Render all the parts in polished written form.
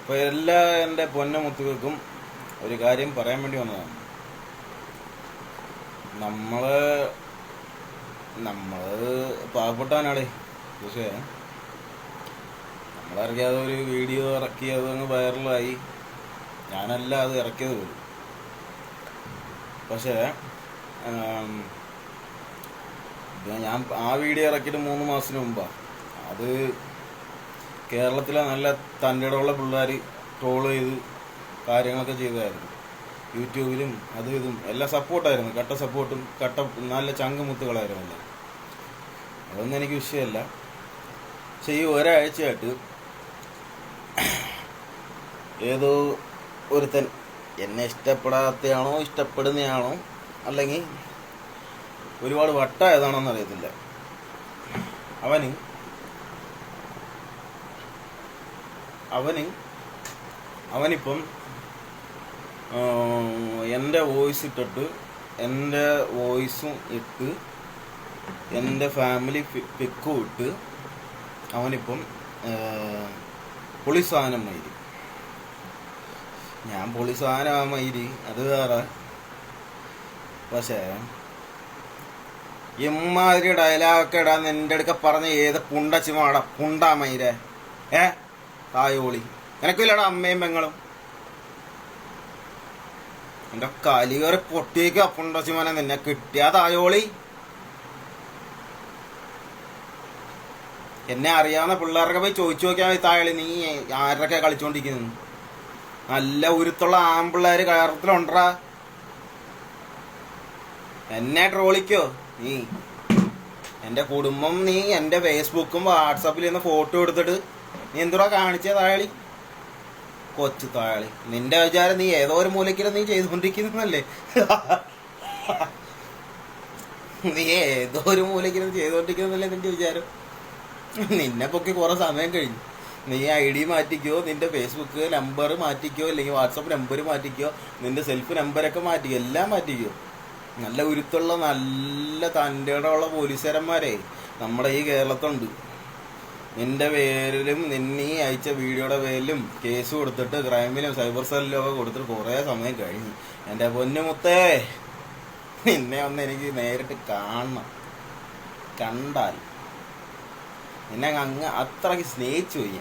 അപ്പോൾ എല്ലാ എൻ്റെ പൊന്നമുത്തുകൾക്കും ഒരു കാര്യം പറയാൻ വേണ്ടി വന്നതാണ്. നമ്മൾ പാവപ്പെട്ടവനാളേ. പക്ഷേ നമ്മളിറക്കിയത് ഒരു വീഡിയോ ഇറക്കിയത് അങ്ങ് വൈറലായി. ഞാനല്ല അത് ഇറക്കിയത് പോലും. പക്ഷേ ഞാൻ ആ വീഡിയോ ഇറക്കിയിട്ട് 3 മാസത്തിന് മുമ്പാണ്. അത് കേരളത്തിലെ നല്ല തൻ്റെടമുള്ള പിള്ളേർ ട്രോൾ ചെയ്ത് കാര്യങ്ങളൊക്കെ ചെയ്തായിരുന്നു. യൂട്യൂബിലും അതും ഇതും എല്ലാം സപ്പോർട്ടായിരുന്നു. കട്ട സപ്പോർട്ടും നല്ല ചങ്കുമുത്തുകളായിരുന്നു എല്ലാം. അതൊന്നും എനിക്ക് വിഷയമല്ല. പക്ഷെ ഈ ഒരാഴ്ചയായിട്ട് ഏതോ ഒരുത്തൻ എന്നെ ഇഷ്ടപ്പെടാത്തയാണോ ഇഷ്ടപ്പെടുന്നയാണോ അല്ലെങ്കിൽ ഒരുപാട് വട്ടായതാണോന്ന് അറിയത്തില്ല, അവനിപ്പം എൻ്റെ വോയിസ് ഇട്ടിട്ട് എൻ്റെ വോയിസും ഇട്ട് എൻ്റെ ഫാമിലി പിക്കും ഇട്ട് അവനിപ്പം പൊളി സാധനം മയില്. ഞാൻ പൊളി സാധനം മയില് അത് വേറെ. പക്ഷേ ഇമ്മാതിരി ഡയലോഗൊക്കെ ഇടാൻ എൻ്റെ അടുക്ക പറഞ്ഞ ഏത് പുണ്ടച്ചിമാടാ പുണ്ടാ മയിലേ തായോളി. എനക്കില്ലടാ അമ്മയും പെങ്ങളും. എൻ്റെ കലികേറി പൊട്ടിയേക്ക് പുണ്ടച്ചിമാനെ നിന്നെ കിട്ടിയ തായോളി. എന്നെ അറിയാവുന്ന പിള്ളേരൊക്കെ പോയി ചോദിച്ചു നോക്കിയാൽ മതി തായോളി, നീ ആരൊക്കെ കളിച്ചോണ്ടിരിക്കുന്നു. നല്ല ഉരുത്തുള്ള ആമ്പിള്ളേര് കേരളത്തിലുണ്ടാ. എന്നെ ട്രോളിക്കോ നീ? എൻ്റെ കുടുംബം നീ എൻ്റെ ഫേസ്ബുക്കും വാട്സാപ്പിൽ നിന്ന് ഫോട്ടോ എടുത്തിട്ട് നീ എന്തുവാ കാണിച്ചേ തായാളി? കൊച്ചു തായാളി, നിന്റെ വിചാരം നീ ഏതോ ഒരു മൂലയ്ക്ക് നീ ചെയ്തുകൊണ്ടിരിക്കുന്നല്ലേ? നീ ഏതോ ഒരു മൂലയ്ക്ക് ചെയ്തുകൊണ്ടിരിക്കുന്നല്ലേ നിന്റെ വിചാരം? നിന്നെ പൊക്കി കുറെ സമയം കഴിഞ്ഞു. നീ ID മാറ്റിക്കോ, നിന്റെ ഫേസ്ബുക്ക് നമ്പർ മാറ്റിക്കോ, അല്ലെങ്കിൽ വാട്സപ്പ് നമ്പർ മാറ്റിക്കോ, നിന്റെ സെൽഫ് നമ്പരൊക്കെ മാറ്റിക്കോ, എല്ലാം മാറ്റിക്കോ. നല്ല ഉരുത്തുള്ള നല്ല തൻ്റെയുള്ള പോലീസുകാരന്മാരെ നമ്മുടെ ഈ കേരളത്തുണ്ട്. നിന്റെ പേരിലും നിന്നെ അയച്ച വീഡിയോയുടെ പേരിലും കേസ് കൊടുത്തിട്ട് ക്രൈമിലും സൈബർ സെല്ലിലും ഒക്കെ കൊടുത്തിട്ട് കുറേ സമയം കഴിഞ്ഞു. എൻ്റെ പൊന്നുമുത്തേ, നിന്നെ ഒന്ന് എനിക്ക് നേരിട്ട് കാണണം. കണ്ടാൽ നിന്നെ അങ്ങ് അത്രയ്ക്ക് സ്നേഹിച്ചു പോയി.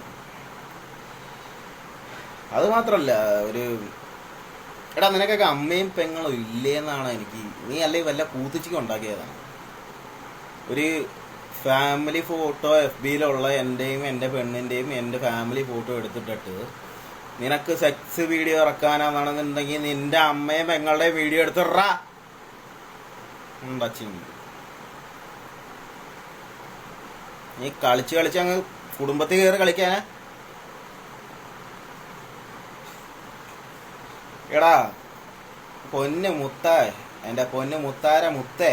അത് മാത്രമല്ല, എടാ നിനക്കൊക്കെ അമ്മയും പെങ്ങളും ഇല്ലേന്നാണ് എനിക്ക്. നീ അല്ലെങ്കിൽ വല്ല കൂത്തിച്ചിക്ക് ഉണ്ടാക്കിയതാണ്. ഒരു ഫാമിലി ഫോട്ടോ FBയിലുള്ള എൻ്റെയും എൻ്റെ പെണ്ണിൻ്റെയും എൻ്റെ ഫാമിലി ഫോട്ടോ എടുത്തിട്ടിട്ട് നിനക്ക് സെക്സ് വീഡിയോ ഇറക്കാനാണെന്നുണ്ടെങ്കിൽ നിന്റെ അമ്മയും പെങ്ങളുടെയും വീഡിയോ എടുത്തിട്രാ. നീ കളിച്ച് അങ്ങ് കുടുംബത്തിൽ കയറി കളിക്കാനാ? എടാ പൊന്നു മുത്തേ, എൻ്റെ പൊന്നു മുത്താര മുത്തേ,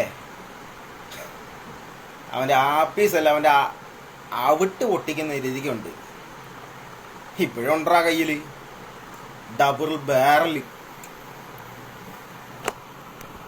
അവൻ്റെ ആപ്പീസല്ല അവൻ്റെ അവിട്ട് പൊട്ടിക്കുന്ന രീതിക്കുണ്ട്. ഇപ്പോഴുണ്ടാ കയ്യിൽ ഡബിൾ ബാരൽ.